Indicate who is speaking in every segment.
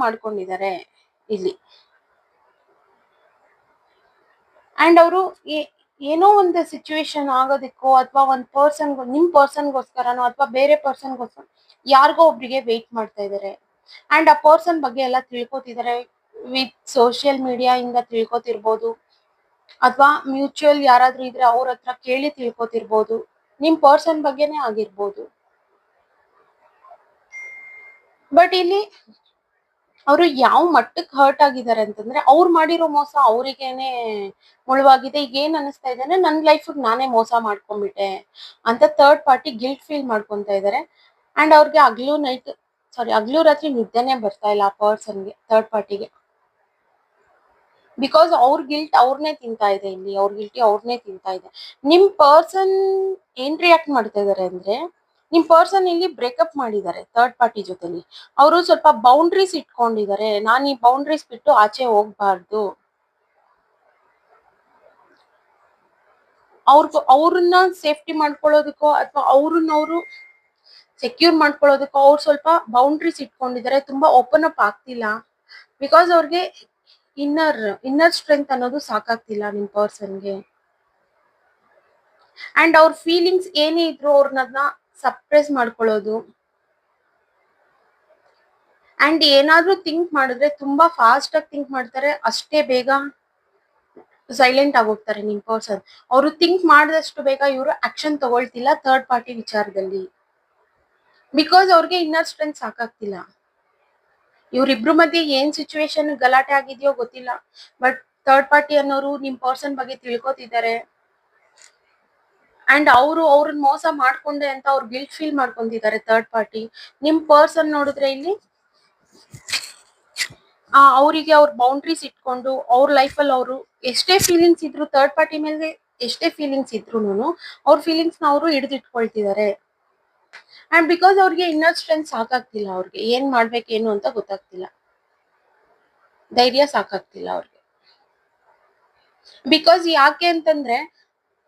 Speaker 1: ಮಾಡ್ಕೊಂಡಿದ್ದಾರೆ ಇಲ್ಲಿ. ಅಂಡ್ ಅವರು ಏನೋ ಒಂದು ಸಿಚುವೇಶನ್ ಆಗೋದಕ್ಕೋ ಅಥವಾ ಒಂದ್ ನಿಮ್ ಪರ್ಸನ್ಗೋಸ್ಕರನೋ ಅಥವಾ ಬೇರೆ ಪರ್ಸನ್ಗೋಸ್ಕರ ಯಾರಿಗೋ ಒಬ್ರಿಗೆ ವೆಯ್ಟ್ ಮಾಡ್ತಾ ಇದಾರೆ. ಅಂಡ್ ಆ ಪರ್ಸನ್ ಬಗ್ಗೆ ಎಲ್ಲ ತಿಳ್ಕೊತಿದ್ದಾರೆ. ವಿತ್ ಸೋಷಿಯಲ್ ಮೀಡಿಯಾ ಇಂದ ತಿಳ್ಕೊತಿರ್ಬೋದು, ಅಥವಾ ಮ್ಯೂಚುವಲ್ ಯಾರಾದ್ರೂ ಇದ್ರೆ ಅವ್ರ ಹತ್ರ ಕೇಳಿ ತಿಳ್ಕೊತಿರ್ಬೋದು, ನಿಮ್ ಪರ್ಸನ್ ಬಗ್ಗೆನೇ ಆಗಿರ್ಬೋದು. ಬಟ್ ಇಲ್ಲಿ ಅವರು ಯಾವ ಮಟ್ಟಕ್ಕೆ ಹರ್ಟ್ ಆಗಿದ್ದಾರೆ ಅಂತಂದ್ರೆ, ಅವ್ರು ಮಾಡಿರೋ ಮೋಸ ಅವ್ರಿಗೇನೆ ಮುಳುವಾಗಿದೆ. ಈಗ ಏನ್ ಅನಿಸ್ತಾ ಇದೆ ಅಂದ್ರೆ, ನನ್ ಲೈಫ್ ನಾನೇ ಮೋಸ ಮಾಡ್ಕೊಂಡ್ಬಿಟ್ಟೆ ಅಂತ ಥರ್ಡ್ ಪಾರ್ಟಿ ಗಿಲ್ಟ್ ಫೀಲ್ ಮಾಡ್ಕೊಂತ ಇದಾರೆ. ಅಂಡ್ ಅವ್ರಿಗೆ ಹಗ್ಲು ರಾತ್ರಿ ನಿದ್ದೆನೆ ಬರ್ತಾ ಇಲ್ಲ ಆ ಪರ್ಸನ್ಗೆ, ಥರ್ಡ್ ಪಾರ್ಟಿಗೆ. ಬಿಕಾಸ್ ಅವ್ರ ಗಿಲ್ಟ್ ಅವ್ರನ್ನೇ ತಿಂತಾ ಇದೆ ಇಲ್ಲಿ, ಅವ್ರ ಗಿಲ್ಟಿ ಅವ್ರನ್ನೇ ತಿಂತಾ ಇದೆ. ನಿಮ್ ಪರ್ಸನ್ ಏನ್ ರಿಯಾಕ್ಟ್ ಮಾಡ್ತಾ ಇದಾರೆ ಅಂದ್ರೆ, ನಿಮ್ ಪರ್ಸನ್ ಇಲ್ಲಿ ಬ್ರೇಕಪ್ ಮಾಡಿದ್ದಾರೆ ಥರ್ಡ್ ಪಾರ್ಟಿ ಜೊತೆಲಿ. ಅವರು ಸ್ವಲ್ಪ ಬೌಂಡ್ರೀಸ್ ಇಟ್ಕೊಂಡಿದ್ದಾರೆ. ನಾನ್ ಈ ಬೌಂಡ್ರೀಸ್ ಬಿಟ್ಟು ಆಚೆ ಹೋಗ್ಬಾರ್ದು, ಅವ್ರನ್ನ ಸೇಫ್ಟಿ ಮಾಡ್ಕೊಳ್ಳೋದಕ್ಕೋ ಅಥವಾ ಅವ್ರು ಸೆಕ್ಯೂರ್ ಮಾಡ್ಕೊಳ್ಳೋದಕ್ಕೋ ಅವ್ರು ಸ್ವಲ್ಪ ಬೌಂಡ್ರೀಸ್ ಇಟ್ಕೊಂಡಿದ್ದಾರೆ. ತುಂಬಾ ಓಪನ್ ಅಪ್ ಆಗ್ತಿಲ್ಲ. ಬಿಕಾಸ್ ಅವ್ರಿಗೆ ಇನ್ನರ್ ಸ್ಟ್ರೆಂತ್ ಅನ್ನೋದು ಸಾಕಾಗ್ತಿಲ್ಲ ನಿಮ್ ಪರ್ಸನ್ಗೆ. ಅಂಡ್ ಅವ್ರ ಫೀಲಿಂಗ್ಸ್ ಏನೇ ಇದ್ರು ಅವ್ರನ್ನ ಸಪ್ರೆಸ್ ಮಾಡ್ಕೊಳ್ಳೋದು. ಅಂಡ್ ಏನಾದ್ರೂ ಥಿಂಕ್ ಮಾಡಿದ್ರೆ ತುಂಬಾ ಫಾಸ್ಟ್ ಆಗಿ ಥಿಂಕ್ ಮಾಡ್ತಾರೆ, ಅಷ್ಟೇ ಬೇಗ ಸೈಲೆಂಟ್ ಆಗೋಗ್ತಾರೆ ನಿಮ್ ಪರ್ಸನ್. ಅವರು ಥಿಂಕ್ ಮಾಡಿದಷ್ಟು ಬೇಗ ಇವರು ಆಕ್ಷನ್ ತಗೊಳ್ತಿಲ್ಲ ಥರ್ಡ್ ಪಾರ್ಟಿ ವಿಚಾರದಲ್ಲಿ. ಬಿಕಾಸ್ ಅವ್ರಿಗೆ ಇನ್ನರ್ ಸ್ಟ್ರೆಂತ್ ಸಾಕಾಗ್ತಿಲ್ಲ. ಇವ್ರಿಬ್ರು ಮಧ್ಯೆ ಏನ್ ಸಿಚುವೇಶನ್ ಗಲಾಟೆ ಆಗಿದೆಯೋ ಗೊತ್ತಿಲ್ಲ, ಬಟ್ ಥರ್ಡ್ ಪಾರ್ಟಿ ಅನ್ನೋರು ನಿಮ್ ಪರ್ಸನ್ ಬಗ್ಗೆ ತಿಳ್ಕೊತಿದ್ದಾರೆ. ಅಂಡ್ ಅವ್ರನ್ನ ಮೋಸ ಮಾಡ್ಕೊಂಡೆ ಅಂತ ಅವ್ರು ಗಿಲ್ಟ್ ಫೀಲ್ ಮಾಡ್ಕೊಂತಿದ್ದಾರೆ ಥರ್ಡ್ ಪಾರ್ಟಿ. ನಿಮ್ ಪರ್ಸನ್ ನೋಡಿದ್ರೆ ಇಲ್ಲಿ ಅವರಿಗೆ ಅವ್ರ ಬೌಂಡ್ರೀಸ್ ಇಟ್ಕೊಂಡು ಅವ್ರ ಲೈಫಲ್ಲಿ ಅವರು ಎಷ್ಟೇ ಫೀಲಿಂಗ್ಸ್ ಇದ್ರು, ಥರ್ಡ್ ಪಾರ್ಟಿ ಮೇಲೆ ಎಷ್ಟೇ ಫೀಲಿಂಗ್ಸ್ ಇದ್ರು ಅವ್ರ ಫೀಲಿಂಗ್ಸ್ ನ ಅವರು ಹಿಡಿದಿಟ್ಕೊಳ್ತಿದ್ದಾರೆ. ಅಂಡ್ ಬಿಕಾಸ್ ಅವ್ರಿಗೆ ಇನ್ನರ್ ಸ್ಟ್ರೆಂತ್ ಸಾಕಾಗ್ತಿಲ್ಲ, ಅವ್ರಿಗೆ ಏನ್ ಮಾಡ್ಬೇಕೇನು ಅಂತ ಗೊತ್ತಾಗ್ತಿಲ್ಲ, ಧೈರ್ಯ ಸಾಕಾಗ್ತಿಲ್ಲ ಅವ್ರಿಗೆ. ಬಿಕಾಸ್ ಯಾಕೆ ಅಂತಂದ್ರೆ,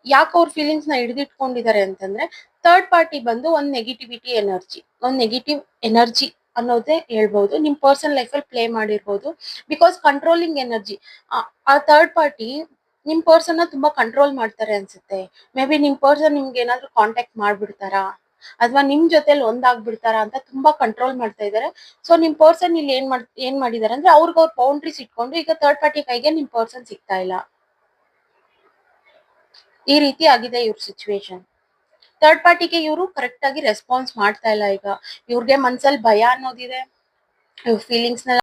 Speaker 1: ಯಾಕೆ ಅವ್ರ ಫೀಲಿಂಗ್ಸ್ ನ ಹಿಡಿದಿಟ್ಕೊಂಡಿದ್ದಾರೆ ಅಂತಂದ್ರೆ, ಥರ್ಡ್ ಪಾರ್ಟಿ ಬಂದು ಒಂದ್ ನೆಗೆಟಿವ್ ಎನರ್ಜಿ ಅನ್ನೋದೇ ಹೇಳ್ಬಹುದು. ನಿಮ್ ಪರ್ಸನ್ ಲೈಫ್ ಅಲ್ಲಿ ಪ್ಲೇ ಮಾಡಿರ್ಬೋದು. ಬಿಕಾಸ್ ಕಂಟ್ರೋಲಿಂಗ್ ಎನರ್ಜಿ, ಆ ಥರ್ಡ್ ಪಾರ್ಟಿ ನಿಮ್ ಪರ್ಸನ್ ನ ತುಂಬಾ ಕಂಟ್ರೋಲ್ ಮಾಡ್ತಾರೆ ಅನ್ಸುತ್ತೆ. ಮೇ ಬಿ ನಿಮ್ ಪರ್ಸನ್ ನಿಮ್ಗೆ ಏನಾದ್ರು ಕಾಂಟ್ಯಾಕ್ಟ್ ಮಾಡ್ಬಿಡ್ತಾರಾ ಅಥವಾ ನಿಮ್ ಜೊತೆಲಿ ಒಂದಾಗ್ಬಿಡ್ತಾರಾ ಅಂತ ತುಂಬಾ ಕಂಟ್ರೋಲ್ ಮಾಡ್ತಾ ಇದಾರೆ. ಸೊ ನಿಮ್ ಪರ್ಸನ್ ಇಲ್ಲಿ ಏನ್ ಮಾಡಿದಾರೆ ಅಂದ್ರೆ, ಅವ್ರ ಬೌಂಡ್ರೀಸ್ ಇಟ್ಕೊಂಡು ಈಗ ಥರ್ಡ್ ಪಾರ್ಟಿ ಕೈಗೆ ನಿಮ್ ಪರ್ಸನ್ ಸಿಗ್ತಾ ಇಲ್ಲ. ಈ ರೀತಿ ಆಗಿದೆ ಇವ್ರ ಸಿಚುವೇಶನ್. ಥರ್ಡ್ ಪಾರ್ಟಿಗೆ ಇವರು ಕರೆಕ್ಟ್ ಆಗಿ ರೆಸ್ಪಾನ್ಸ್ ಮಾಡ್ತಾ ಇಲ್ಲ. ಈಗ ಇವ್ರಿಗೆ ಮನ್ಸಲ್ಲಿ ಭಯ ಅನ್ನೋದಿದೆ, ಇವ್ರ ಫೀಲಿಂಗ್ಸ್ ನ